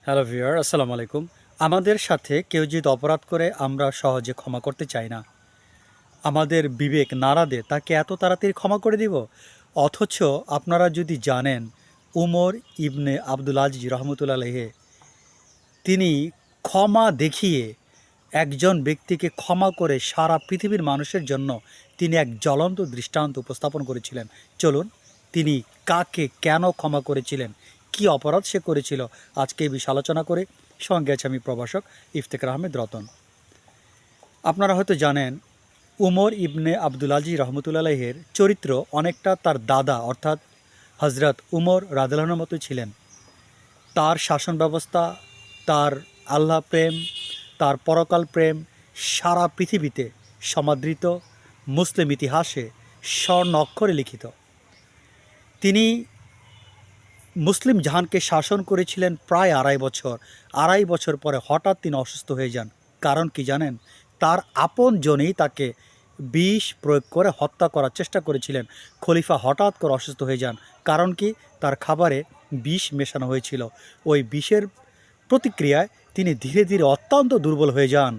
Hello viewer, আসসালামু আলাইকুম। আমাদের সাথে কেউ যদি অপরাধ করে আমরা সহজে ক্ষমা করতে চাই না। আমাদের বিবেক নাড়া দেয় তাকে এত তাড়াতাড়ি ক্ষমা করে দিব। অথচ আপনারা যদি জানেন, উমর ইবনে আবদুল আজিজ রহমতুল্লাহ আলাইহি তিনি ক্ষমা দেখিয়ে একজন ব্যক্তিকে ক্ষমা করে সারা পৃথিবীর মানুষের জন্য তিনি এক জ্বলন্ত দৃষ্টান্ত উপস্থাপন করেছিলেন। চলুন, তিনি কাকে কেন ক্ষমা করেছিলেন, কি অপরাধ সে করেছিল, আজকে এই বিষয়ে আলোচনা করে। সঙ্গে আছে আমি প্রভাষক ইফতেখার আহমেদ রতন। আপনারা হয়তো জানেন, উমর ইবনে আবদুল আজিজ রহমতুল্লাহের চরিত্র অনেকটা তার দাদা অর্থাৎ হজরত উমর রাদিয়াল্লাহু আনহুর মতো ছিলেন। তার শাসন ব্যবস্থা, তার আল্লাহ প্রেম, তার পরকাল প্রেম সারা পৃথিবীতে সমাদৃত, মুসলিম ইতিহাসে স্বর্ণ অক্ষরে লিখিত। তিনি মুসলিম জাহানকে শাসন করেছিলেন প্রায় 2.5 বছর। 2.5 বছর পরে হঠাৎ তিনি অসুস্থ হয়ে যান। কারণ কি জানেন? তার আপনজনই তাকে বিষ প্রয়োগ করে হত্যা করার চেষ্টা করেছিলেন। খলিফা হঠাৎ করে অসুস্থ হয়ে যান। কারণ কি? তার খাবারে বিষ মেশানো হয়েছিল। ওই বিষের প্রতিক্রিয়ায় তিনি ধীরে ধীরে অত্যন্ত দুর্বল হয়ে যান।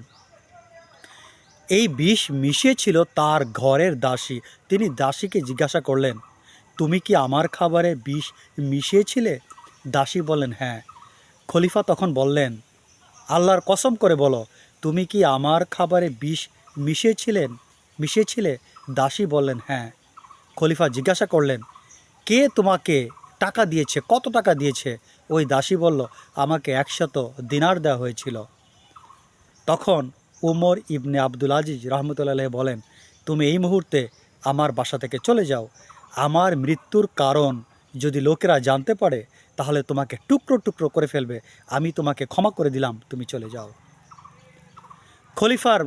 এই বিষ মিশিয়েছিল তার ঘরের দাসী। তিনি দাসীকে জিজ্ঞাসা করলেন, তুমি কি আমার খাবারে বিষ মিশিয়েছিলে? দাসী বললেন, হ্যাঁ। খলিফা তখন বললেন, আল্লাহর কসম করে বলো, তুমি কি আমার খাবারে বিষ মিশিয়েছিলে? দাসী বললেন, হ্যাঁ। খলিফা জিজ্ঞাসা করলেন, কে তোমাকে টাকা দিয়েছে, কত টাকা দিয়েছে? ওই দাসী বলল, আমাকে 100 দিনার দেওয়া হয়েছিল। তখন উমর ইবনে আবদুল আজিজ রহমতুল্লাহ বলেন, তুমি এই মুহূর্তে আমার বাসা থেকে চলে যাও। আমার মৃত্যুর কারণ যদি লোকেরা জানতে পারে তাহলে তোমাকে টুকরো টুকরো করে ফেলবে। আমি তোমাকে ক্ষমা করে দিলাম, তুমি চলে যাও। খলিফার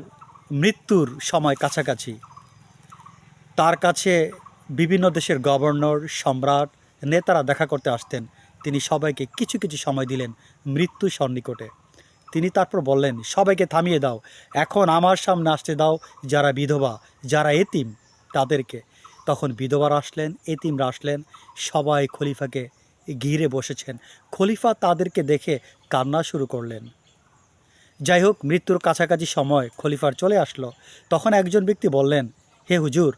মৃত্যুর সময় কাছাকাছি। তার কাছে বিভিন্ন দেশের গভর্নর, সম্রাট, নেতারা দেখা করতে আসতেন। তিনি সবাইকে কিছু কিছু সময় দিলেন মৃত্যু সন্নিকটে। তিনি তারপর বললেন, সবাইকে থামিয়ে দাও, এখন আমার সামনে আসতে দাও যারা বিধবা, যারা এতিম, তাদেরকে। তখন বিধবারা আসলেন, এতিমরা আসলেন, সবাই খলিফাকে ঘিরে বসেছেন। খলিফা তাদেরকে দেখে কান্না শুরু করলেন। যাই হোক, মৃত্যুর কাছাকাছি সময় খলিফার চলে আসলো। তখন একজন ব্যক্তি বললেন, হে হুজুর,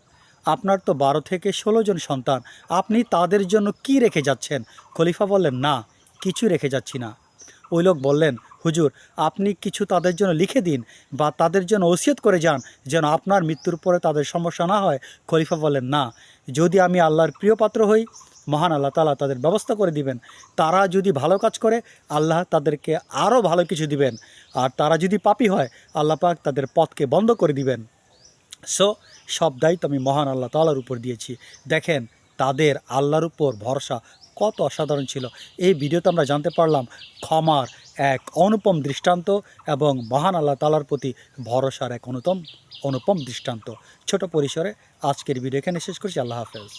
আপনার তো 12 থেকে 16 জন সন্তান, আপনি তাদের জন্য কি রেখে যাচ্ছেন? খলিফা বললেন, না, কিছু রেখে যাচ্ছি না। ওই লোক বললেন, হুজুর, আপনি কিছু তাদের জন্য লিখে দিন বা তাদের জন্য ওসিয়ত করে যান যেন আপনার মৃত্যুর পরে তাদের সমস্যা না হয়। খলিফা বললেন, না, যদি আমি আল্লাহর প্রিয় পাত্র হই, মহান আল্লাহ তাআলা তাদের ব্যবস্থা করে দিবেন। তারা যদি ভালো কাজ করে, আল্লাহ তাদেরকে আরও ভালো কিছু দিবেন। আর তারা যদি পাপী হয়, আল্লাহ পাক তাদের পথকে বন্ধ করে দিবেন। সো সব দায়িত্ব আমি মহান আল্লাহ তাআলার উপর দিয়েছি। দেখেন, তাদের আল্লাহর উপর ভরসা কত অসাধারণ ছিল। এই ভিডিওতে আমরা জানতে পারলাম ক্ষমার এক অনুপম দৃষ্টান্ত এবং মহান আল্লাহ তাআলার প্রতি ভরসার এক অনুপম দৃষ্টান্ত। ছোট পরিসরে আজকের ভিডিও এখানে শেষ করছি। আল্লাহ হাফেজ।